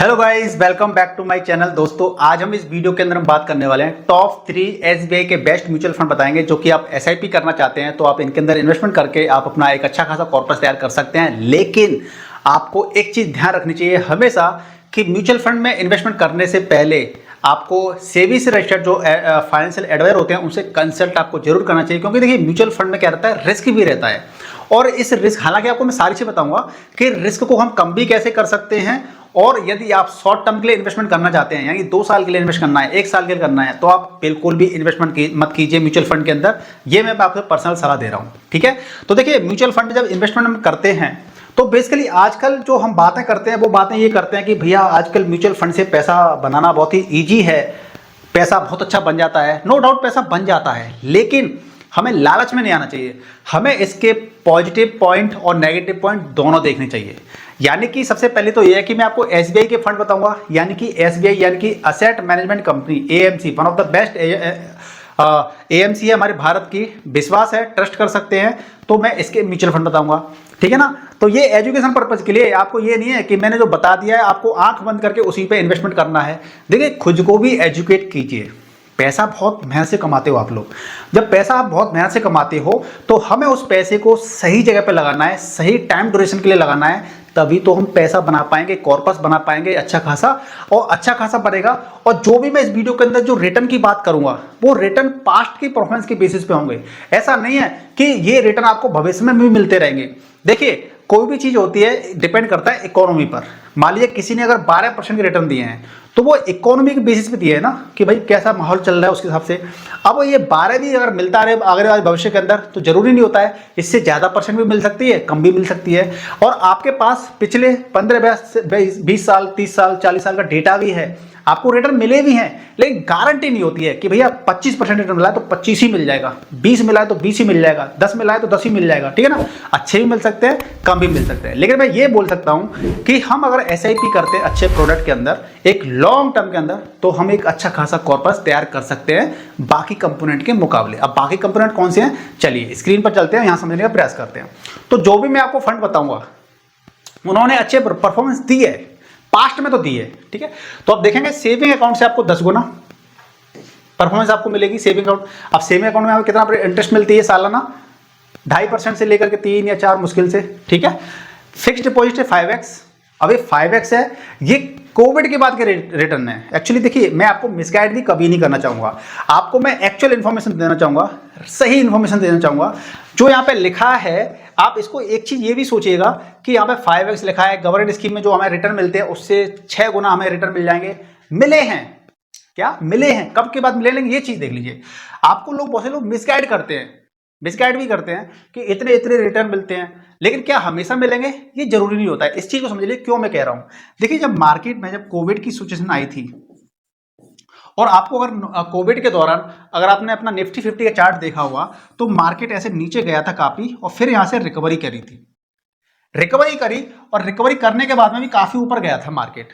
Hello guys, welcome back to my channel. दोस्तों, आज हम इस वीडियो के अंदर हम बात करने वाले हैं टॉप 3 एसबीआई के बेस्ट म्यूचुअल फंड बताएंगे। जो कि आप एसआईपी करना चाहते हैं तो आप इनके अंदर इन्वेस्टमेंट करके आप अपना एक अच्छा खासा कॉर्पस तैयार कर सकते हैं। लेकिन आपको एक चीज ध्यान रखनी चाहिए हमेशा कि म्यूचुअल फंड में इन्वेस्टमेंट करने से पहले आपको सेबी से रजिस्टर्ड जो फाइनेंशियल एडवाइजर होते हैं उनसे कंसल्ट आपको जरूर करना चाहिए। क्योंकि देखिए, म्यूचुअल फंड में क्या रहता है, रिस्क भी रहता है। और इस रिस्क, हालांकि आपको मैं सारी चीज बताऊंगा कि रिस्क को हम कम भी कैसे कर सकते हैं। और यदि आप शॉर्ट टर्म के लिए इन्वेस्टमेंट करना चाहते हैं, यानी 2 साल के लिए इन्वेस्ट करना है, 1 साल के लिए करना है, तो आप बिल्कुल भी इन्वेस्टमेंट मत कीजिए म्यूचुअल फंड के अंदर। ये मैं आपको पर्सनल सलाह दे रहा हूं, ठीक है। तो देखिए, म्यूचुअल फंड जब इन्वेस्टमेंट हम करते हैं तो बेसिकली आजकल जो हम बातें करते हैं वो बातें ये करते हैं कि भैया आजकल म्यूचुअल फंड से पैसा बनाना बहुत ही ईजी है, पैसा बहुत अच्छा बन जाता है। नो डाउट पैसा बन जाता है, लेकिन हमें लालच में नहीं आना चाहिए। हमें इसके पॉजिटिव पॉइंट और नेगेटिव पॉइंट दोनों देखने चाहिए। यानी कि सबसे पहले तो यह है कि मैं आपको एसबीआई के फंड बताऊंगा, यानी कि एसबीआई यानी कि asset management company, AMC, one of the best AMC है हमारे भारत की, विश्वास है, ट्रस्ट कर सकते हैं। तो मैं इसके म्यूचुअल फंड बताऊंगा, ठीक है ना। तो ये एजुकेशन पर्पज के लिए, आपको ये नहीं है कि मैंने जो बता दिया है आपको आंख बंद करके उसी पे इन्वेस्टमेंट करना है। देखिए, खुद को भी एजुकेट कीजिए। पैसा बहुत मेहनत से कमाते हो आप लोग। जब पैसा आप बहुत मेहनत से कमाते हो तो हमें उस पैसे को सही जगह पे लगाना है, सही टाइम ड्यूरेशन के लिए लगाना है। तभी तो हम पैसा बना पाएंगे, कॉर्पस बना पाएंगे अच्छा खासा, और अच्छा खासा बनेगा। और जो भी मैं इस वीडियो के अंदर जो रिटर्न की बात करूंगा वो रिटर्न पास्ट की परफॉर्मेंस के बेसिस पे होंगे। ऐसा नहीं है कि ये रिटर्न आपको भविष्य में भी मिलते रहेंगे। देखिए, कोई भी चीज होती है डिपेंड करता है इकोनॉमी पर। मान लीजिए किसी ने अगर 12% के रिटर्न दिए हैं तो वो इकोनॉमी के बेसिस पे दिए है ना, कि भाई कैसा माहौल चल रहा है उसके हिसाब से। अब ये 12 भी अगर मिलता रहे अगर भविष्य के अंदर तो जरूरी नहीं होता है, इससे ज्यादा परसेंट भी मिल सकती है, कम भी मिल सकती है। और आपके पास पिछले 15 20 साल 30 साल 40 साल का डेटा भी है, आपको रिटर्न मिले भी हैं। लेकिन गारंटी नहीं होती है कि भैया 25% रिटर्न मिला है तो 25 ही मिल जाएगा, 20 मिला है तो 20 ही मिल जाएगा, 10 मिला है तो 10 ही मिल जाएगा, ठीक है ना। अच्छे भी मिल सकते हैं, कम भी मिल सकते हैं। लेकिन मैं ये बोल सकता हूं कि हम अगर एसआईपी करते हैं अच्छे प्रोडक्ट के अंदर, एक लॉन्ग टर्म के अंदर, तो हम एक अच्छा खासा कॉर्पस तैयार कर सकते हैं बाकी कंपोनेंट के मुकाबले। अब बाकी कंपोनेंट कौन से हैं, चलिए स्क्रीन पर चलते हैं, यहां समझने का प्रयास करते हैं। तो जो भी मैं आपको फंड बताऊंगा उन्होंने अच्छे परफॉर्मेंस दी है, पास्ट में तो दी है, ठीक है। तो आप देखेंगे सेविंग अकाउंट से आपको 10 गुना परफॉर्मेंस आपको मिलेगी। सेविंग अकाउंट, अब सेविंग अकाउंट में आपको कितना इंटरेस्ट मिलती है सालाना, 2.5% से लेकर के 3 या 4 मुश्किल से, ठीक है। फिक्स डिपॉजिट है 5x, अभी 5x है। ये कोविड के बाद के रिटर्न है। एक्चुअली देखिए, मैं आपको मिसगाइड भी कभी नहीं करना चाहूंगा, आपको मैं एक्चुअल इंफॉर्मेशन देना चाहूंगा, सही इंफॉर्मेशन देना चाहूंगा। जो यहाँ पे लिखा है, आप इसको एक चीज ये भी सोचिएगा कि यहाँ पे 5x लिखा है, गवर्नमेंट स्कीम में जो हमें रिटर्न मिलते हैं उससे 6 गुना हमें रिटर्न मिल जाएंगे। मिले हैं क्या, मिले हैं, कब के बाद मिले, लेंगे ये चीज देख लीजिए। आपको लोग, बहुत से लोग मिसगाइड करते हैं, मिसगाइड भी करते हैं कि इतने इतने रिटर्न मिलते हैं, लेकिन क्या हमेशा मिलेंगे, ये जरूरी नहीं होता है। इस चीज को समझ लीजिए क्यों मैं कह रहा हूं। देखिए, जब मार्केट में जब कोविड की सिचुएशन आई थी, और आपको अगर कोविड के दौरान अगर आपने अपना निफ्टी 50 का चार्ट देखा होगा तो मार्केट ऐसे नीचे गया था काफी, और फिर यहां से रिकवरी करी थी, रिकवरी करी, और रिकवरी करने के बाद में भी काफी ऊपर गया था मार्केट।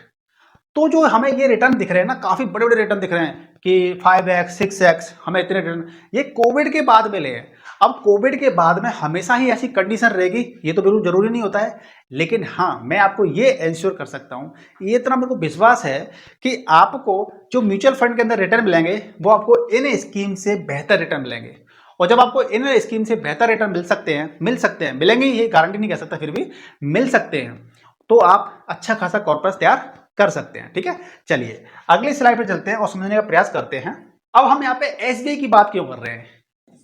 तो जो हमें ये रिटर्न दिख रहे हैं ना, काफी बड़े बड़े रिटर्न दिख रहे हैं कि 5x 6x, हमें इतने रिटर्न, ये कोविड के बाद मिले हैं। अब कोविड के बाद में हमेशा ही ऐसी कंडीशन रहेगी ये तो बिल्कुल जरूरी नहीं होता है। लेकिन हाँ, मैं आपको ये इंश्योर कर सकता हूं, ये इतना मेरे को विश्वास है कि आपको जो म्यूचुअल फंड के अंदर रिटर्न मिलेंगे वो आपको इन स्कीम से बेहतर रिटर्न मिलेंगे। और जब आपको इन स्कीम से बेहतर रिटर्न मिल सकते हैं, मिलेंगे, ये गारंटी नहीं कह सकता, फिर भी मिल सकते हैं, तो आप अच्छा खासा कॉर्पस तैयार कर सकते हैं, ठीक है। चलिए अगली स्लाइड पे चलते हैं और समझने का प्रयास करते हैं। अब हम यहाँ पे एसबीआई की बात क्यों कर रहे हैं,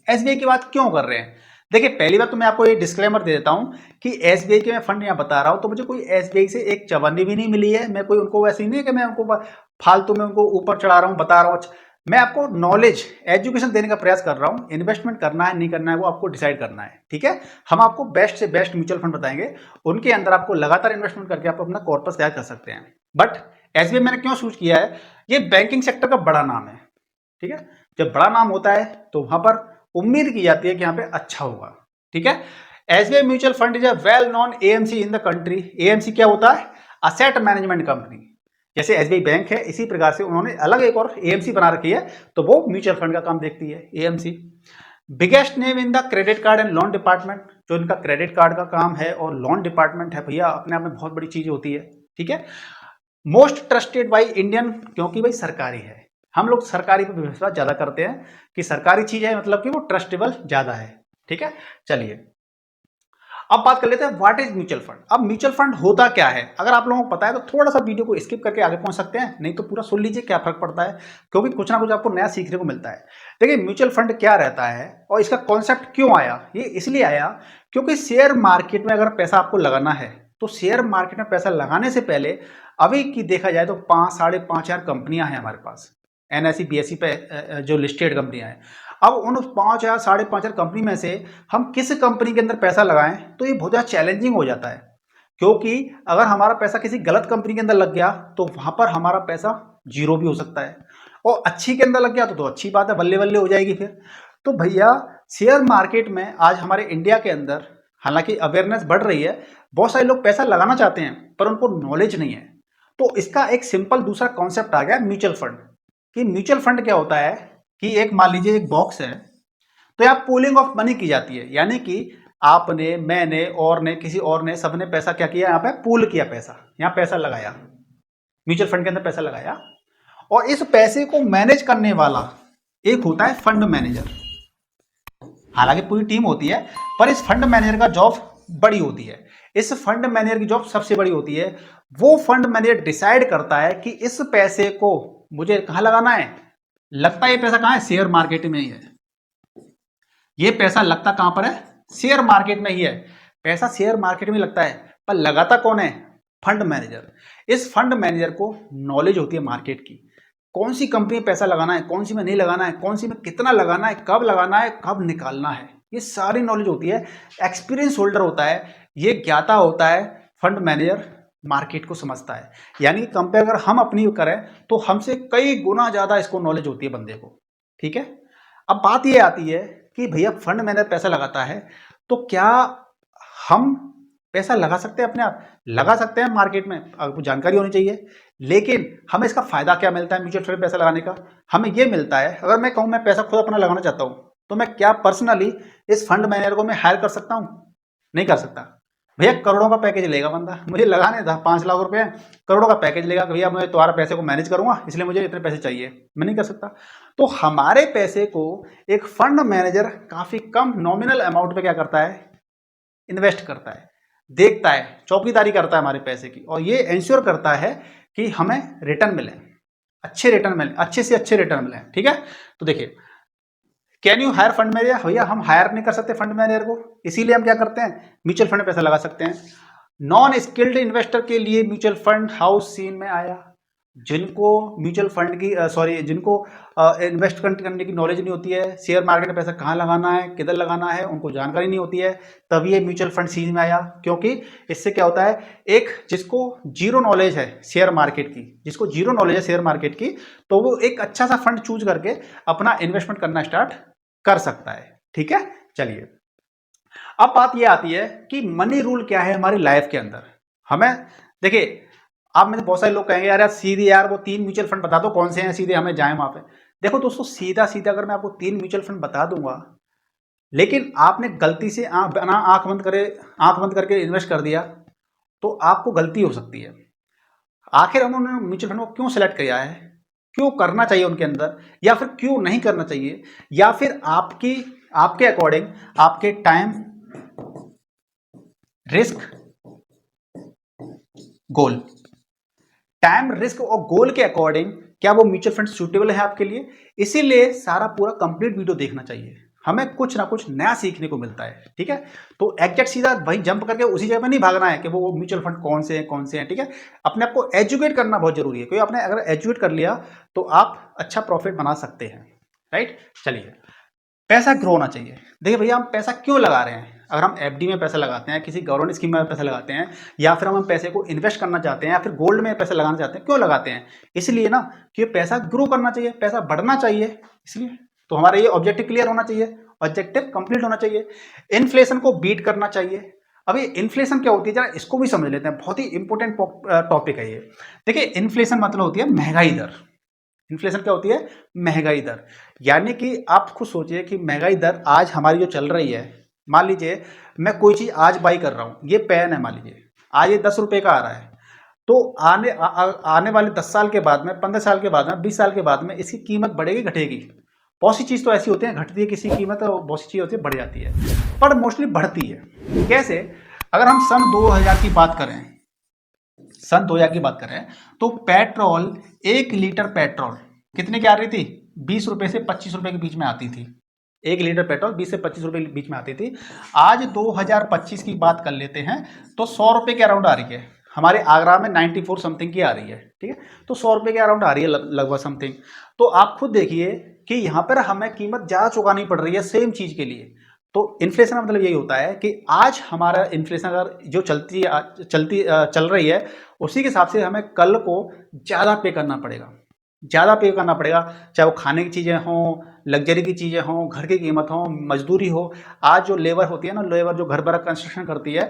एसबीआई की बात क्यों कर रहे हैं। देखिए, पहली बात तो मैं आपको ये डिस्क्लेमर दे देता हूं कि एसबीआई के मैं फंड यहाँ बता रहा हूं तो मुझे कोई एसबीआई से एक चवन्नी भी नहीं मिली है। मैं कोई उनको वैसे ही नहीं है कि मैं उनको फालतू में उनको ऊपर चढ़ा रहा हूं, बता रहा हूं। मैं आपको नॉलेज, एजुकेशन देने का प्रयास कर रहा हूं। इन्वेस्टमेंट करना है नहीं करना है वो आपको डिसाइड करना है, ठीक है। हम आपको बेस्ट से बेस्ट म्यूचुअल फंड बताएंगे, उनके अंदर आपको लगातार इन्वेस्टमेंट करके आप अपना कॉर्पस तैयार कर सकते हैं। बट एसबीआई मैंने क्यों चूज किया है, ये बैंकिंग सेक्टर का बड़ा नाम है, ठीक है। जब बड़ा नाम होता है तो वहां पर उम्मीद की जाती है कि यहाँ पे अच्छा होगा, ठीक है। SBI mutual fund is a well known AMC in the country. AMC क्या होता है, असेट मैनेजमेंट कंपनी। जैसे एसबीआई बैंक है, इसी प्रकार से उन्होंने अलग एक और एएमसी बना रखी है, तो वो म्यूचुअल फंड का काम देखती है AMC. Biggest name in the credit card and loan department, जो इनका क्रेडिट कार्ड का काम है और लोन डिपार्टमेंट है, भैया अपने आप में बहुत बड़ी चीज होती है, ठीक है। मोस्ट ट्रस्टेड बाई इंडियन, क्योंकि भाई सरकारी है, हम लोग सरकारी पर विश्वास ज्यादा करते हैं कि सरकारी चीज है मतलब कि वो ट्रस्टेबल ज्यादा है। ठीक है, चलिए अब बात कर लेते हैं व्हाट इज म्यूचुअल फंड। अब म्यूचुअल फंड होता क्या है, अगर आप लोगों को पता है तो थोड़ा सा वीडियो को स्किप करके आगे पहुंच सकते हैं, नहीं तो पूरा सुन लीजिए, क्या फर्क पड़ता है, क्योंकि कुछ ना कुछ आपको नया सीखने को मिलता है। देखिए म्यूचुअल फंड क्या रहता है और इसका कॉन्सेप्ट क्यों आया, ये इसलिए आया क्योंकि शेयर मार्केट में अगर पैसा आपको लगाना है तो शेयर मार्केट में पैसा लगाने से पहले अभी की देखा जाए तो 5-5.5 हजार कंपनियां हैं हमारे पास, NSE BSE पे जो लिस्टेड कंपनियां हैं। अब उन 5 या 5.5 हजार कंपनी में से हम किस कंपनी के अंदर पैसा लगाएं तो ये बहुत ज़्यादा चैलेंजिंग हो जाता है, क्योंकि अगर हमारा पैसा किसी गलत कंपनी के अंदर लग गया तो वहां पर हमारा पैसा जीरो भी हो सकता है, और अच्छी के अंदर लग गया तो अच्छी बात है, बल्ले बल्ले हो जाएगी फिर। तो भैया शेयर मार्केट में आज हमारे इंडिया के अंदर हालांकि अवेयरनेस बढ़ रही है, बहुत सारे लोग पैसा लगाना चाहते हैं पर उनको नॉलेज नहीं है। तो इसका एक सिंपल दूसरा कॉन्सेप्ट आ गया म्यूचुअल फंड। कि म्यूचुअल फंड क्या होता है कि एक मान लीजिए एक बॉक्स है, तो यहाँ पूलिंग ऑफ मनी की जाती है, यानी कि आपने, मैंने और ने, किसी और ने, सबने पैसा क्या किया, यहाँ पे पूल किया पैसा, यहाँ पैसा लगाया, म्यूचुअल फंड के अंदर पैसा लगाया, और इस पैसे को मैनेज करने वाला एक होता है फंड मैनेजर। हालांकि पूरी टीम होती है पर इस फंड मैनेजर का जॉब बड़ी होती है, इस फंड मैनेजर की जॉब सबसे बड़ी होती है। वो फंड मैनेजर डिसाइड करता है कि इस पैसे को मुझे कहाँ लगाना है, लगता है ये पैसा कहाँ है, शेयर मार्केट में ही है। ये पैसा लगता कहां पर है, शेयर मार्केट में ही है, पैसा शेयर मार्केट में लगता है, पर लगाता कौन है, फंड मैनेजर। इस फंड मैनेजर को नॉलेज होती है मार्केट की, कौन सी कंपनी में पैसा लगाना है, कौन सी में नहीं लगाना है, कौन सी में कितना लगाना है, कब लगाना है, कब निकालना है, ये सारी नॉलेज होती है। एक्सपीरियंस होल्डर होता है, ये ज्ञाता होता है, फंड मैनेजर मार्केट को समझता है। यानी कि कंपेयर अगर हम अपनी करें तो हमसे कई गुना ज्यादा इसको नॉलेज होती है बंदे को। ठीक है, अब बात ये आती है कि भैया फंड मैनेजर पैसा लगाता है तो क्या हम पैसा लगा सकते हैं, अपने आप लगा सकते हैं मार्केट में, आपको जानकारी होनी चाहिए। लेकिन हमें इसका फायदा क्या मिलता है म्यूचुअल फंड में पैसा लगाने का, हमें यह मिलता है, अगर मैं कहूं मैं पैसा खुद अपना लगाना चाहता हूं तो मैं क्या पर्सनली इस फंड मैनेजर को मैं हायर कर सकता हूं, नहीं कर सकता। भैया करोड़ों का पैकेज लेगा बंदा, मुझे लगाने था 5 लाख रुपए, करोड़ों का पैकेज लेगा, भैया मैं तुम्हारा पैसे को मैनेज करूंगा इसलिए मुझे इतने पैसे चाहिए, मैं नहीं कर सकता। तो हमारे पैसे को एक फंड मैनेजर काफी कम नॉमिनल अमाउंट पे क्या करता है, इन्वेस्ट करता है, देखता है, चौकीदारी करता है हमारे पैसे की, और ये इंश्योर करता है कि हमें रिटर्न मिले, अच्छे रिटर्न मिले, अच्छे से अच्छे रिटर्न मिले। ठीक है, तो देखिए can you hire fund manager, भैया हम हायर नहीं कर सकते फंड मैनेजर को, इसीलिए हम क्या करते हैं म्यूचुअल फंड में पैसा लगा सकते हैं। नॉन स्किल्ड इन्वेस्टर के लिए म्यूचुअल फंड हाउस सीन में आया, जिनको म्यूचुअल फंड की जिनको इन्वेस्ट करने की नॉलेज नहीं होती है, शेयर मार्केट में पैसा कहाँ लगाना है, किधर लगाना है, उनको जानकारी नहीं होती है, तभी ये म्यूचुअल फंड सीन में आया। क्योंकि इससे क्या होता है, एक जिसको जीरो नॉलेज है शेयर मार्केट की, जिसको जीरो नॉलेज है शेयर मार्केट की, तो वो एक अच्छा सा फंड चूज करके अपना इन्वेस्टमेंट करना स्टार्ट कर सकता है। ठीक है, चलिए अब बात ये आती है कि मनी रूल क्या है हमारी लाइफ के अंदर। हमें देखिए, आप में से बहुत सारे लोग कहेंगे यार सीधे यार वो 3 म्यूचुअल फंड बता दो कौन से हैं, सीधे हमें जाएं वहां पे। देखो दोस्तों, सीधा सीधा अगर मैं आपको 3 म्यूचुअल फंड बता दूंगा, लेकिन आपने गलती से आंख बंद करके इन्वेस्ट कर दिया तो आपको गलती हो सकती है। आखिर उन्होंने म्यूचुअल फंड को क्यों सेलेक्ट किया है, क्यों करना चाहिए उनके अंदर, या फिर क्यों नहीं करना चाहिए, या फिर आपके अकॉर्डिंग आपके टाइम, रिस्क, गोल, टाइम, रिस्क और गोल के अकॉर्डिंग क्या वो म्यूचुअल फंड सूटेबल है आपके लिए। इसीलिए सारा पूरा कंप्लीट वीडियो देखना चाहिए, हमें कुछ ना कुछ नया सीखने को मिलता है। ठीक है, तो एग्जैक्ट सीधा वही जंप करके उसी जगह पे नहीं भागना है कि वो म्यूचुअल फंड कौन से हैं। ठीक है, अपने आप को एजुकेट करना बहुत जरूरी है, क्योंकि आपने अगर एजुकेट कर लिया तो आप अच्छा प्रॉफिट बना सकते हैं। राइट, चलिए पैसा ग्रो होना चाहिए। देखिए भैया हम पैसा क्यों लगा रहे हैं, अगर हम एफडी में पैसा लगाते हैं, किसी गवर्नमेंट स्कीम में पैसा लगाते हैं, या फिर हम पैसे को इन्वेस्ट करना चाहते हैं, या फिर गोल्ड में पैसा लगाना चाहते हैं, क्यों लगाते हैं, इसलिए ना कि पैसा ग्रो करना चाहिए, पैसा बढ़ना चाहिए, इसलिए। तो हमारा ये ऑब्जेक्टिव क्लियर होना चाहिए, ऑब्जेक्टिव कंप्लीट होना चाहिए, इन्फ्लेशन को बीट करना चाहिए। अभी इन्फ्लेशन क्या होती है जरा इसको भी समझ लेते हैं, बहुत ही इंपॉर्टेंट टॉपिक है ये। देखिए इन्फ्लेशन मतलब होती है महंगाई दर। इन्फ्लेशन क्या होती है, महंगाई दर। यानी कि आप खुद सोचिए कि महंगाई दर आज हमारी जो चल रही है, मान लीजिए मैं कोई चीज आज बाई कर रहा हूं, ये पेन है मान लीजिए आज ये 10 रुपए का आ रहा है, तो आने वाले 10 साल के बाद में, 15 साल के बाद में, 20 साल के बाद में इसकी कीमत बढ़ेगी घटेगी। बहुत सी चीज़ तो ऐसी होती है घटती है किसी की कीमत, और बहुत सी चीज़ होती है बढ़ जाती है, पर मोस्टली बढ़ती है। कैसे? अगर हम सन 2000 की बात करें, सन 2000 की बात करें तो पेट्रोल, 1 लीटर पेट्रोल कितने की आ रही थी? 20 रुपए से 25 रुपए के बीच में आती थी। 1 लीटर पेट्रोल 20 से 25 रुपए के बीच में आती थी। आज 2025 की बात कर लेते हैं तो 100 रुपए के अराउंड आ रही है। हमारे आगरा में 94 समथिंग की आ रही है, ठीक है, तो 100 रुपए के अराउंड आ रही है लगभग समथिंग। तो आप खुद देखिए कि यहाँ पर हमें कीमत ज़्यादा चुकानी पड़ रही है सेम चीज़ के लिए। तो इन्फ्लेशन का मतलब यही होता है कि आज हमारा इन्फ्लेशन अगर जो चल रही है उसी के हिसाब से हमें कल को ज़्यादा पे करना पड़ेगा, ज़्यादा पे करना पड़ेगा, चाहे वो खाने की चीज़ें हों, लग्जरी की चीज़ें हों, घर की कीमत हो, मजदूरी हो। आज जो लेबर होती है ना, लेबर जो घर पर कंस्ट्रक्शन करती है,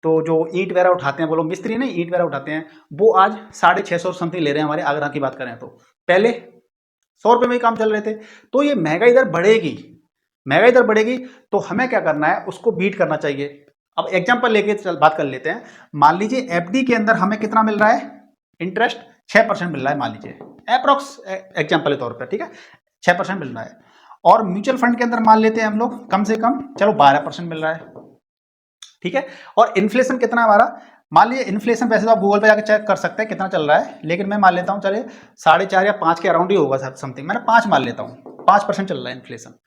तो जो ईंट वगैरह उठाते हैं, वो लोग मिस्त्री नहीं, ईंट वगैरह उठाते हैं, वो आज 650 समथिंग ले रहे हैं हमारे आगरा की बात करें तो। पहले 100 रुपये में ही काम चल रहे थे। तो ये महंगाई दर बढ़ेगी, महंगाई दर बढ़ेगी, तो हमें क्या करना है, उसको बीट करना चाहिए। अब एग्जाम्पल लेके बात कर लेते हैं। मान लीजिए एफडी के अंदर हमें कितना मिल रहा है इंटरेस्ट? 6% मिल रहा है, मान लीजिए अप्रोक्स एग्जाम्पल के तौर पर, ठीक है, 6% मिल रहा है। और म्यूचुअल फंड के अंदर मान लेते हैं हम लोग कम से कम, चलो 12% मिल रहा है, ठीक है। और इन्फ्लेशन कितना हमारा, मान लीजिए इन्फ्लेशन, वैसे तो आप गूगल पे जाकर चेक कर सकते हैं कितना चल रहा है, लेकिन मैं मान लेता हूँ चलिए 4.5 या 5 के अराउंड ही होगा समथिंग, मैंने 5 मान लेता हूँ, 5% चल रहा है इन्फ्लेशन।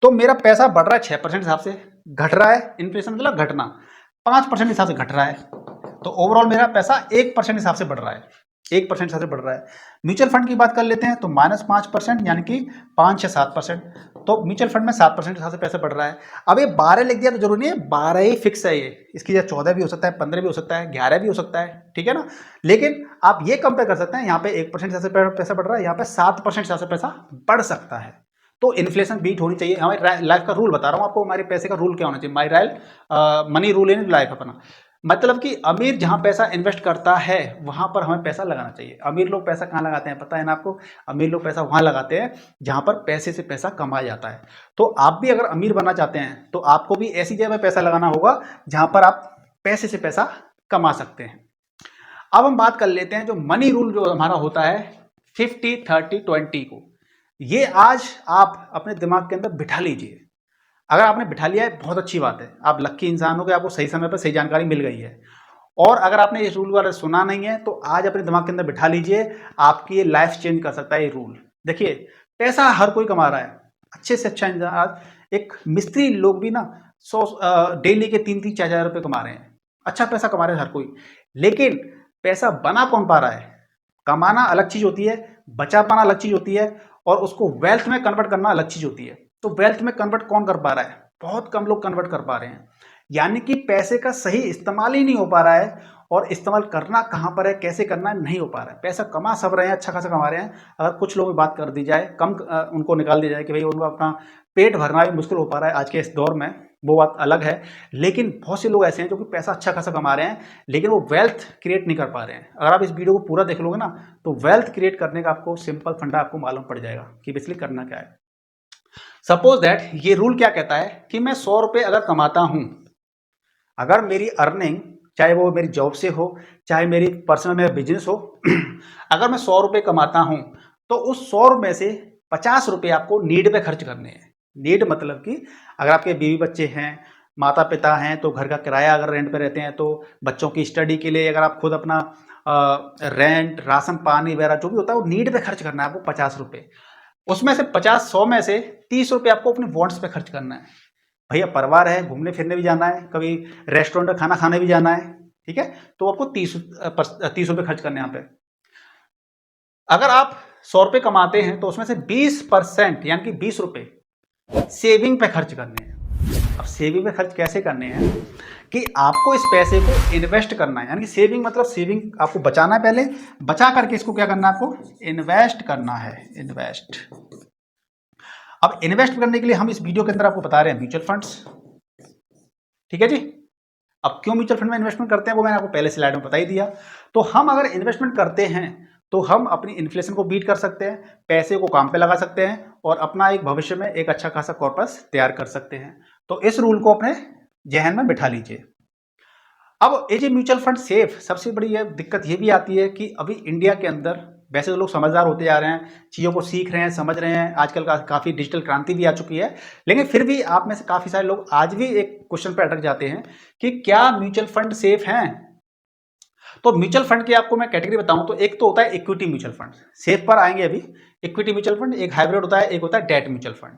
तो मेरा पैसा बढ़ रहा है 6% हिसाब से, घट रहा है इन्फ्लेशन मतलब घटना, 5% हिसाब से घट रहा है, तो ओवरऑल मेरा पैसा 1% हिसाब से बढ़ रहा है, 1% हिसाब से बढ़ रहा है। म्यूचुअल फंड की बात कर लेते हैं तो -5% यानी कि 5 या 7%, तो म्यूचुअल फंड में 7% हिसाब से पैसा बढ़ रहा है। अब ये 12 लिख दिया तो जरूरी नहीं है 12 ही फिक्स है, ये इसकी जगह 14 भी हो सकता है, 15 भी हो सकता है, 11 भी हो सकता है, ठीक है ना। लेकिन आप ये कंपेयर कर सकते हैं, यहाँ पे 1% हिसाब से पैसा बढ़ रहा है, यहाँ पे 7% हिसाब से पैसा बढ़ सकता है। तो इन्फ्लेशन बीट होनी चाहिए। हमारी लाइफ का रूल बता रहा हूँ आपको, हमारे पैसे का रूल क्या होना चाहिए, माई राइल मनी रूल इन लाइफ अपना। मतलब कि अमीर जहां पैसा इन्वेस्ट करता है वहां पर हमें पैसा लगाना चाहिए। अमीर लोग पैसा कहाँ लगाते हैं पता है ना आपको? अमीर लोग पैसा वहां लगाते हैं जहां पर पैसे से पैसा कमाया जाता है। तो आप भी अगर अमीर बनना चाहते हैं तो आपको भी ऐसी जगह पैसा लगाना होगा जहां पर आप पैसे से पैसा कमा सकते हैं। अब हम बात कर लेते हैं जो मनी रूल जो हमारा होता है 50-30-20 को। ये आज आप अपने दिमाग के अंदर बिठा लीजिए। अगर आपने बिठा लिया है बहुत अच्छी बात है, आप लक्की इंसान हो कि आपको सही समय पर सही जानकारी मिल गई है। और अगर आपने इस रूल वाला सुना नहीं है तो आज अपने दिमाग के अंदर बिठा लीजिए, आपकी ये लाइफ चेंज कर सकता है ये रूल। देखिए पैसा हर कोई कमा रहा है, अच्छे से अच्छा इंसान। आज एक मिस्त्री लोग भी ना 100 डेली के 3-4 हज़ार रुपये कमा रहे हैं, अच्छा पैसा कमा रहे हैं हर कोई। लेकिन पैसा बना कौन पा रहा है? कमाना अलग चीज होती है, बचा पाना अलग चीज होती है, और उसको वेल्थ में कन्वर्ट करना अलग चीज होती है। तो वेल्थ में कन्वर्ट कौन कर पा रहा है? बहुत कम लोग कन्वर्ट कर पा रहे हैं। यानी कि पैसे का सही इस्तेमाल ही नहीं हो पा रहा है, और इस्तेमाल करना कहाँ पर है, कैसे करना है, नहीं हो पा रहा है। पैसा कमा सब रहे हैं, अच्छा खासा कमा रहे हैं। अगर कुछ लोगों की बात कर दी जाए, कम उनको निकाल दिया जाए कि भाई उनको अपना पेट भरना भी मुश्किल हो पा रहा है आज के इस दौर में, वो बात अलग है। लेकिन बहुत से लोग ऐसे हैं जो कि पैसा अच्छा खासा कमा रहे हैं लेकिन वो वेल्थ क्रिएट नहीं कर पा रहे हैं। अगर आप इस वीडियो को पूरा देख लोगे ना तो वेल्थ क्रिएट करने का आपको सिंपल फंडा आपको मालूम पड़ जाएगा कि बेसिकली करना क्या है। सपोज दैट ये रूल क्या कहता है कि मैं 100 रुपये अगर कमाता हूं, अगर मेरी अर्निंग, चाहे वो मेरी जॉब से हो चाहे मेरी पर्सनल मेरा बिजनेस हो, अगर मैं 100 रुपये कमाता हूं तो उस 100 रुपये से 50 रुपये आपको नीड पे खर्च करने हैं। नीड मतलब कि अगर आपके बीवी बच्चे हैं, माता पिता हैं, तो घर का किराया अगर रेंट पे रहते हैं तो बच्चों की स्टडी के लिए, अगर आप खुद अपना रेंट, राशन पानी वगैरह जो भी होता है वो नीड पे खर्च करना है आपको 50 रुपये। उसमें से 50-100 में से 30 रुपये आपको अपने वॉन्ट्स पे खर्च करना है। भैया परिवार है, घूमने फिरने भी जाना है, कभी रेस्टोरेंट में खाना खाने भी जाना है, ठीक है, तो आपको 30 रुपये खर्च करने यहाँ पे। अगर आप 100 रुपये कमाते हैं तो उसमें से 20% यानी कि 20 रुपये सेविंग पे खर्च करने हैं। अब सेविंग पे खर्च कैसे करने हैं कि आपको इस पैसे को इन्वेस्ट करना है, यानी कि सेविंग मतलब सेविंग आपको बचाना है, पहले बचा करके इसको क्या करना है, आपको इन्वेस्ट करना है, इन्वेस्ट। अब इन्वेस्ट करने के लिए हम इस वीडियो के अंदर आपको बता रहे हैं म्यूचुअल फंड्स, ठीक है जी। अब क्यों म्यूचुअल फंड में इन्वेस्टमेंट करते हैं वो मैंने आपको पहले स्लाइड में बता ही दिया। तो हम अगर इन्वेस्टमेंट करते हैं तो हम अपनी इन्फ्लेशन को बीट कर सकते हैं, पैसे को काम पे लगा सकते हैं और अपना एक भविष्य में एक अच्छा खासा कॉर्पस तैयार कर सकते हैं। तो इस रूल को अपने जहन में बिठा लीजिए। अब ये जो म्यूचुअल फंड सेफ, सबसे बड़ी ये दिक्कत ये भी आती है कि अभी इंडिया के अंदर वैसे तो लोग समझदार होते जा रहे हैं, चीज़ों को सीख रहे हैं, समझ रहे हैं, आजकल काफ़ी डिजिटल क्रांति भी आ चुकी है, लेकिन फिर भी आप में से काफ़ी सारे लोग आज भी एक क्वेश्चन पर अटक जाते हैं कि क्या म्यूचुअल फंड सेफ हैं। तो म्यूचुअल फंड की आपको मैं कैटेगरी बताऊं तो एक तो होता है इक्विटी म्यूचुअल फंड, सेफ पर आएंगे अभी। इक्विटी म्यूचुअल फंड एक हाइब्रिड होता है, एक होता है डेट म्यूचुअल फंड।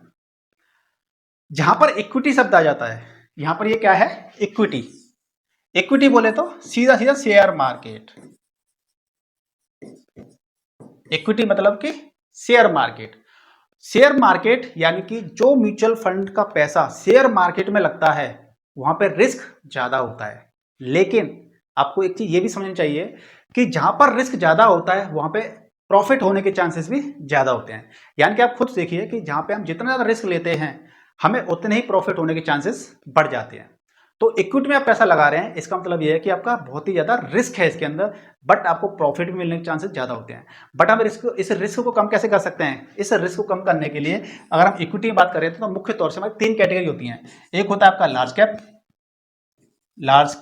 जहां पर इक्विटी शब्द आ जाता है, यहां पर ये क्या है, इक्विटी। इक्विटी बोले तो सीधा सीधा शेयर मार्केट। इक्विटी मतलब कि शेयर मार्केट। शेयर मार्केट यानी कि जो म्यूचुअल फंड का पैसा शेयर मार्केट में लगता है वहां पे रिस्क ज्यादा होता है, लेकिन आपको एक चीज ये भी समझनी चाहिए कि जहां पर रिस्क ज्यादा होता है वहां पे प्रॉफिट होने के चांसेस भी ज्यादा होते हैं। यानी कि आप खुद देखिए कि जहां पे हम जितना ज्यादा रिस्क लेते हैं हमें उतने ही प्रॉफिट होने के चांसेस बढ़ जाते हैं। तो इक्विटी में आप पैसा लगा रहे हैं, इसका मतलब यह है कि आपका बहुत ही ज्यादा रिस्क है इसके अंदर, बट आपको प्रॉफिट भी मिलने के चांसेस ज्यादा होते हैं। बट हम इस रिस्क को कम कैसे कर सकते हैं? इस रिस्क को कम करने के लिए अगर हम इक्विटी की बात करें तो मुख्य तौर से हमारी 3 कैटेगरी होती हैं। एक होता है आपका लार्ज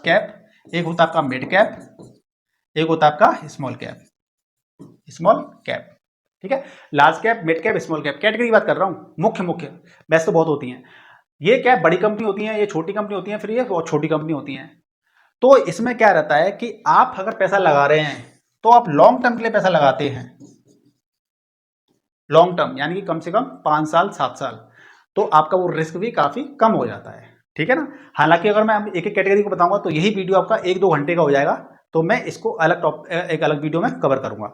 कैप, एक होता है आपका मिड कैप, एक होता है आपका स्मॉल कैप। ठीक है, large cap, mid cap, small cap category की बात कर रहा हूं। मुख्य वैसे तो बहुत होती हैं। ये क्या बड़ी कंपनी होती है, ये छोटी कंपनी होती है, फिर ये बहुत छोटी कंपनी होती हैं। तो इसमें क्या रहता है कि आप अगर पैसा लगा रहे हैं तो आप लॉन्ग टर्म के लिए पैसा लगाते हैं, लॉन्ग टर्म यानी कि कम से कम 5 साल 7 साल, तो आपका वो रिस्क भी काफी कम हो जाता है। ठीक है ना। हालांकि अगर मैं एक एक कैटेगरी को बताऊंगा तो यही वीडियो आपका 1-2 घंटे का हो जाएगा, तो मैं इसको एक अलग वीडियो में कवर करूंगा।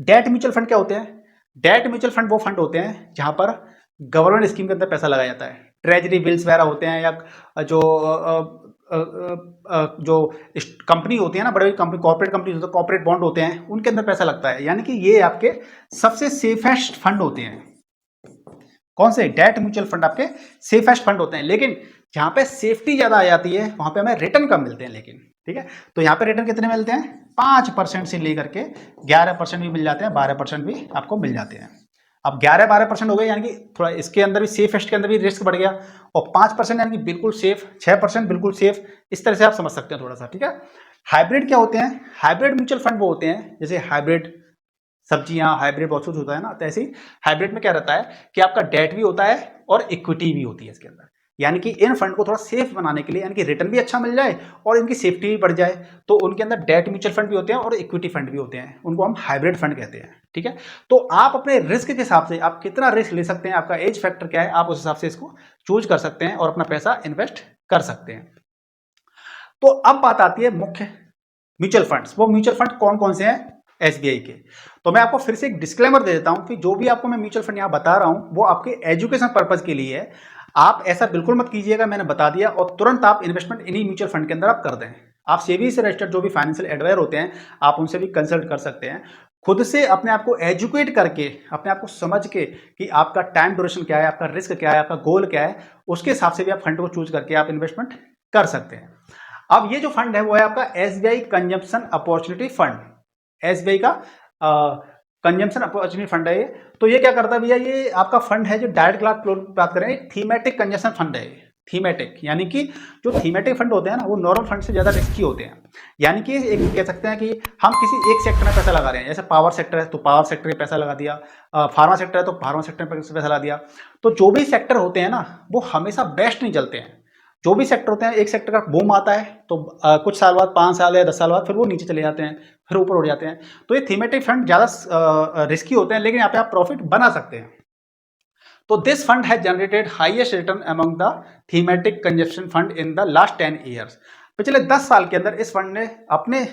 डेट म्यूचुअल फंड क्या होते हैं? डेट म्यूचुअल फंड वो फंड होते हैं जहां पर गवर्नमेंट स्कीम के अंदर पैसा लगाया जाता है, ट्रेजरी बिल्स वगैरह होते हैं, या जो कंपनी होती है ना, बड़ी कंपनी, कॉर्पोरेट कंपनी होती है, कॉर्पोरेट बॉन्ड होते हैं, उनके अंदर पैसा लगता है। यानी कि ये आपके सबसे सेफेस्ट फंड होते हैं। कौन से? डेट म्यूचुअल फंड आपके सेफेस्ट फंड होते हैं। लेकिन जहां पे सेफ्टी ज्यादा आ जाती है वहां पे हमें रिटर्न कम मिलते हैं। लेकिन ठीक है, तो यहाँ पे रिटर्न कितने मिलते हैं? 5% से लेकर के 11% भी मिल जाते हैं, 12% भी आपको मिल जाते हैं। अब 11-12% हो गए, यानी कि थोड़ा इसके अंदर भी सेफेस्ट के अंदर भी रिस्क बढ़ गया, और 5% यानी कि बिल्कुल सेफ, 6% बिल्कुल सेफ। इस तरह से आप समझ सकते हैं थोड़ा सा। ठीक है, हाइब्रिड क्या होते हैं? हाइब्रिड म्यूचुअल फंड वो होते हैं जैसे हाइब्रिड सब्जियां, हाइब्रिड बहुत कुछ होता है ना, तो ऐसे ही हाइब्रिड में क्या रहता है कि आपका डेट भी होता है और इक्विटी भी होती है इसके अंदर। यानी कि इन फंड को थोड़ा सेफ बनाने के लिए, यानी कि रिटर्न भी अच्छा मिल जाए और इनकी सेफ्टी भी बढ़ जाए, तो उनके अंदर डेट म्यूचुअल फंड भी होते हैं और इक्विटी फंड भी होते हैं, उनको हम हाइब्रिड फंड कहते हैं। ठीक है, तो आप अपने रिस्क के हिसाब से आप कितना रिस्क ले सकते हैं, आपका एज फैक्टर क्या है, आप उस हिसाब से इसको चूज कर सकते हैं और अपना पैसा इन्वेस्ट कर सकते हैं। तो अब बात आती है मुख्य म्यूचुअल फंड्स। वो म्यूचुअल फंड कौन कौन से हैं एसबीआई के? तो मैं आपको फिर से एक डिस्क्लेमर दे देता हूं कि जो भी आपको मैं म्यूचुअल फंड यहां बता रहा हूं वो आपके एजुकेशन पर्पज के लिए है। आप ऐसा बिल्कुल मत कीजिएगा मैंने बता दिया और तुरंत आप इन्वेस्टमेंट इन्हीं म्यूचुअल फंड के अंदर आप कर दें। आप सेबी से रजिस्टर्ड जो भी फाइनेंशियल एडवाइजर होते हैं आप उनसे भी कंसल्ट कर सकते हैं। खुद से अपने आप को एजुकेट करके, अपने आप को समझ के कि आपका टाइम ड्यूरेशन क्या है, आपका रिस्क क्या है, आपका गोल क्या है, उसके हिसाब से भी आप फंड को चूज करके आप इन्वेस्टमेंट कर सकते हैं। अब ये जो फंड है वो है आपका SBI consumption opportunity fund. SBI का कंजम्पशन अपॉर्चुनिटी फंड है ये। तो ये क्या करता है भैया, ये आपका फंड है जो डायरेक्ट लाभ बात करें, थीमेटिक कंजम्पशन फंड है। थीमेटिक यानी कि जो थीमेटिक फंड होते हैं ना वो नॉर्मल फंड से ज्यादा रिस्की होते हैं। यानी कि एक कह सकते हैं कि हम किसी एक सेक्टर में पैसा लगा रहे हैं, जैसे पावर सेक्टर है तो पावर सेक्टर में पैसा लगा दिया, फार्मा सेक्टर है तो फार्मा सेक्टर में पैसा लगा दिया। तो जो भी सेक्टर होते हैं ना वो हमेशा बेस्ट नहीं चलते हैं। जो भी सेक्टर होते हैं, एक सेक्टर का बूम आता है तो कुछ साल बाद, 5 साल या 10 साल बाद फिर वो नीचे चले जाते हैं, फिर ऊपर उठ जाते हैं। तो ये थीमेटिक फंड ज्यादा रिस्की होते हैं, लेकिन यहाँ पे आप प्रॉफिट बना सकते हैं। तो this fund has generated highest return among the thematic consumption fund in the last 10 years. पिछले 10 साल के अंदर इस फंड ने अपने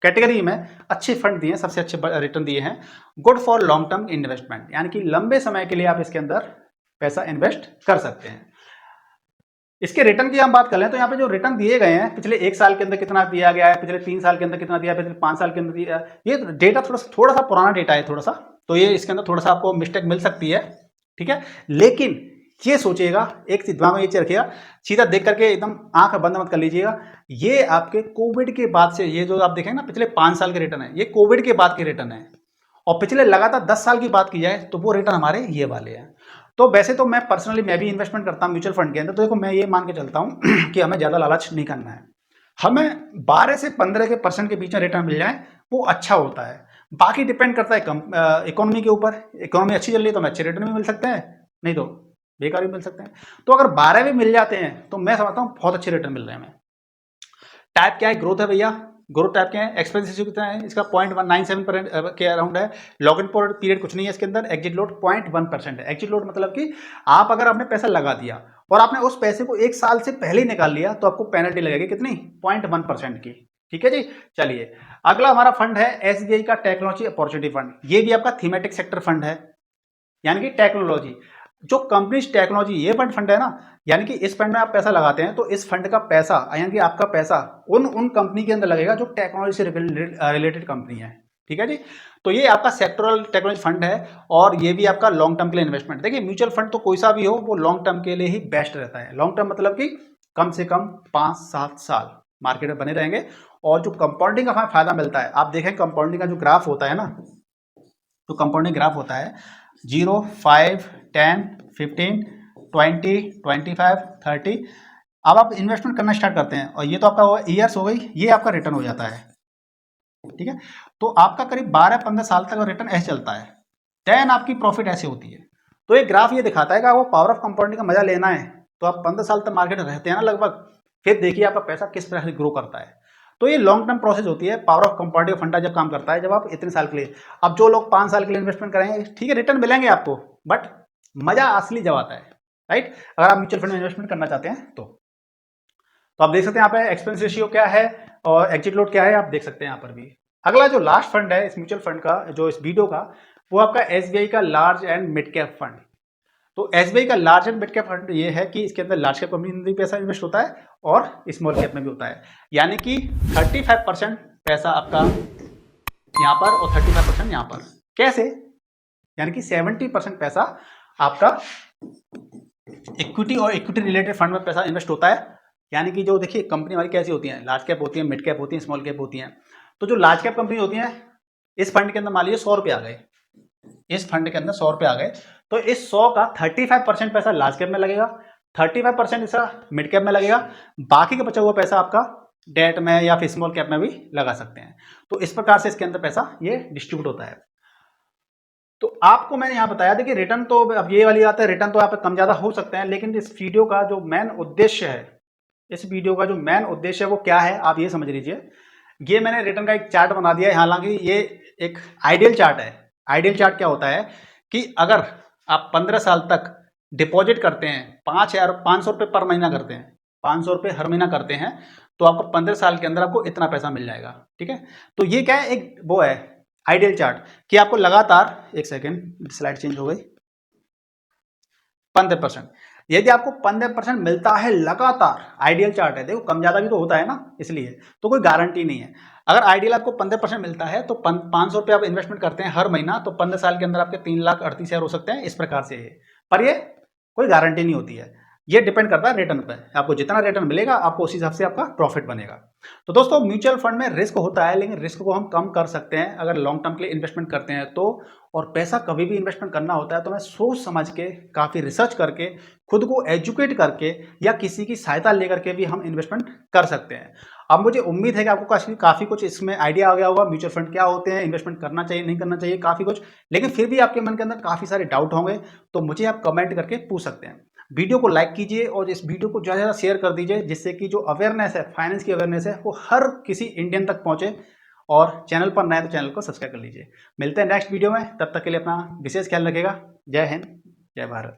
कैटेगरी में अच्छे फंड दिए, सबसे अच्छे रिटर्न दिए हैं। Good for long term investment, यानी कि लंबे समय के लिए आप इसके अंदर पैसा इन्वेस्ट कर सकते हैं। इसके रिटर्न की हम बात कर लें तो यहाँ पे जो रिटर्न दिए गए हैं, पिछले 1 साल के अंदर कितना दिया गया है, पिछले 3 साल के अंदर कितना दिया है, पिछले 5 साल के अंदर दिया है, ये डेटा थोड़ा सा पुराना डेटा है थोड़ा सा, तो ये इसके अंदर थोड़ा सा आपको मिस्टेक मिल सकती है। ठीक है, लेकिन ये सोचिएगा, एक दिमाग में ये रखिएगा, सीधा देख करके एकदम आंख बंद मत कर लीजिएगा। ये आपके कोविड के बाद से, ये जो आप देखेंगे ना पिछले 5 साल के रिटर्न है, ये कोविड के बाद के रिटर्न है। और पिछले लगातार 10 साल की बात की जाए तो वो रिटर्न हमारे ये वाले हैं। तो वैसे तो मैं पर्सनली मैं भी इन्वेस्टमेंट करता हूँ म्यूचुअल फंड के अंदर, तो देखो मैं ये मान के चलता हूँ कि हमें ज़्यादा लालच नहीं करना है। हमें 12 से 15% के बीच में रिटर्न मिल जाए वो अच्छा होता है। बाकी डिपेंड करता है इकोनॉमी के ऊपर। इकोनॉमी अच्छी चल रही है तो हमें अच्छे रिटर्न भी मिल सकते हैं, नहीं तो बेकार भी मिल सकते हैं। तो अगर 12 भी मिल जाते हैं तो मैं समझता हूँ बहुत अच्छे रिटर्न मिल रहे हैं हमें। टाइप क्या है, ग्रोथ है भैया। ग्रोथ टाइप क्या है, एक्सपेंस रेशियो कितना है इसका 0.197 के अराउंड है। लॉग इन पीरियड कुछ नहीं है इसके अंदर। एग्जिट लोड 0.1% है। एग्जिट लोड मतलब कि आप अगर आपने पैसा लगा दिया और आपने उस पैसे को 1 साल से पहले ही निकाल लिया तो आपको पेनल्टी लगेगी कितनी, 0.1% की। ठीक है जी। चलिए अगला हमारा फंड है एसबीआई का टेक्नोलॉजी अपॉर्चुनिटी फंड। ये भी आपका थीमेटिक सेक्टर फंड है, यानी कि टेक्नोलॉजी जो कंपनीज टेक्नोलॉजी, ये फंड है ना, यानी कि इस फंड में आप पैसा लगाते हैं तो इस फंड का पैसा यानी कि आपका पैसा उन कंपनी के अंदर लगेगा जो टेक्नोलॉजी से रिलेटेड कंपनी है। ठीक है जी। तो ये आपका सेक्टरल टेक्नोलॉजी फंड है और ये भी आपका लॉन्ग टर्म के लिए इन्वेस्टमेंट। देखिए म्यूचुअल फंड तो कोई सा भी हो वो लॉन्ग टर्म के लिए ही बेस्ट रहता है। लॉन्ग टर्म मतलब कि कम से कम 5-7 साल मार्केट में बने रहेंगे और जो कंपाउंडिंग का फायदा मिलता है, आप देखें कंपाउंडिंग का जो ग्राफ होता है ना, तो कंपाउंडिंग ग्राफ होता है 0, 5, 10, 15, 20, 25, 30। अब आप इन्वेस्टमेंट करना स्टार्ट करते हैं और ये तो आपका ईयर्स हो गई, ये आपका रिटर्न हो जाता है। ठीक है। तो आपका करीब 12-15 साल तक रिटर्न ऐसे चलता है, देन आपकी प्रॉफिट ऐसे होती है। तो ये ग्राफ ये दिखाता है कि आपको पावर ऑफ कंपाउंडिंग का मजा लेना है तो आप 15 साल तक मार्केट में रहते हैं ना लगभग, फिर देखिए आपका पैसा किस तरह से ग्रो करता है। तो ये लॉन्ग टर्म प्रोसेस होती है। पावर ऑफ कंपाउंडिंग फंडा जब काम करता है जब आप इतने साल के लिए, अब जो लोग 5 साल के लिए इन्वेस्टमेंट करेंगे ठीक है रिटर्न मिलेंगे आपको, बट मजा असली जब आता है, राइट। अगर आप म्यूचुअल फंड में इन्वेस्टमेंट करना चाहते हैं तो आप देख सकते हैं यहाँ पे एक्सपेंस रेशियो क्या है और एग्जिट लोड क्या है, आप देख सकते हैं यहाँ पर भी। अगला जो लास्ट फंड है इस म्यूचुअल फंड का, जो इस वीडियो का, वो आपका एसबीआई का large and mid cap fund. तो एसबीआई का large and mid cap fund ये है कि इसके अंदर लार्ज कैप कंपनी में भी पैसा इन्वेस्ट होता है और स्मॉल कैप में भी होता है, यानी कि 35% पैसा आपका यहाँ पर और 35% यहाँ पर। कैसे, यानी कि 70% पैसा आपका इक्विटी और इक्विटी रिलेटेड फंड में पैसा इन्वेस्ट होता है। यानी कि जो देखिए कंपनी हमारी कैसी होती है, लार्ज कैप होती है, मिड कैप होती है, स्मॉल कैप होती हैं। तो जो लार्ज कैप कंपनी होती है इस फंड के अंदर मान लीजिए 100 रुपये आ गए, इस फंड के अंदर 100 रुपये आ गए, तो इस 100 का 35% पैसा लार्ज कैप में लगेगा, 35% इसका मिड कैप में लगेगा, बाकी का बचा हुआ पैसा आपका डेट में या फिर स्मॉल कैप में भी लगा सकते हैं। तो इस प्रकार से इसके अंदर पैसा ये डिस्ट्रीब्यूट होता है। तो आपको मैंने यहाँ बताया देखिए रिटर्न तो अब ये वाली बात है, रिटर्न तो आप कम ज्यादा हो सकते हैं, लेकिन इस वीडियो का जो मेन उद्देश्य है, इस वीडियो का जो मेन उद्देश्य है वो क्या है आप ये समझ लीजिए। ये मैंने रिटर्न का एक चार्ट बना दिया है, हालांकि ये एक आइडियल चार्ट है। आइडियल चार्ट क्या होता है कि अगर आप 15 साल तक डिपॉजिट करते हैं, 5,500 रुपये पर महीना करते हैं, 500 रुपये हर महीना करते हैं, तो आपको 15 साल के अंदर आपको इतना पैसा मिल जाएगा। ठीक है। तो ये क्या है, एक वो है आइडियल चार्ट कि आपको लगातार, एक सेकेंड स्लाइड चेंज हो गई, 15%, यदि आपको 15% मिलता है लगातार, आइडियल चार्ट है, देखो कम ज्यादा भी तो होता है ना, इसलिए तो कोई गारंटी नहीं है। अगर आइडियल आपको 15% मिलता है तो 500 रुपये आप इन्वेस्टमेंट करते हैं हर महीना, तो 15 साल के अंदर आपके 3,38,000 हो सकते हैं, इस प्रकार से ये। पर ये कोई गारंटी नहीं होती है, ये डिपेंड करता है रिटर्न पर। आपको जितना रिटर्न मिलेगा आपको उसी हिसाब से आपका प्रॉफिट बनेगा। तो दोस्तों म्यूचुअल फंड में रिस्क होता है, लेकिन रिस्क को हम कम कर सकते हैं अगर लॉन्ग टर्म के लिए इन्वेस्टमेंट करते हैं तो। और पैसा कभी भी इन्वेस्टमेंट करना होता है तो मैं सोच समझ के, काफ़ी रिसर्च करके, खुद को एजुकेट करके या किसी की सहायता लेकर के भी हम इन्वेस्टमेंट कर सकते हैं। अब मुझे उम्मीद है कि आपको काफ़ी कुछ इसमें आइडिया आ गया होगा, म्यूचुअल फंड क्या होते हैं, इन्वेस्टमेंट करना चाहिए नहीं करना चाहिए, काफ़ी कुछ। लेकिन फिर भी आपके मन के अंदर काफ़ी सारे डाउट होंगे तो मुझे आप कमेंट करके पूछ सकते हैं। वीडियो को लाइक कीजिए और इस वीडियो को ज़्यादा से ज़्यादा शेयर कर दीजिए, जिससे कि जो अवेयरनेस है, फाइनेंस की अवेयरनेस है, वो हर किसी इंडियन तक पहुंचे। और चैनल पर नए तो चैनल को सब्सक्राइब कर लीजिए। मिलते हैं नेक्स्ट वीडियो में, तब तक के लिए अपना विशेष ख्याल रखिएगा। जय हिंद, जय भारत।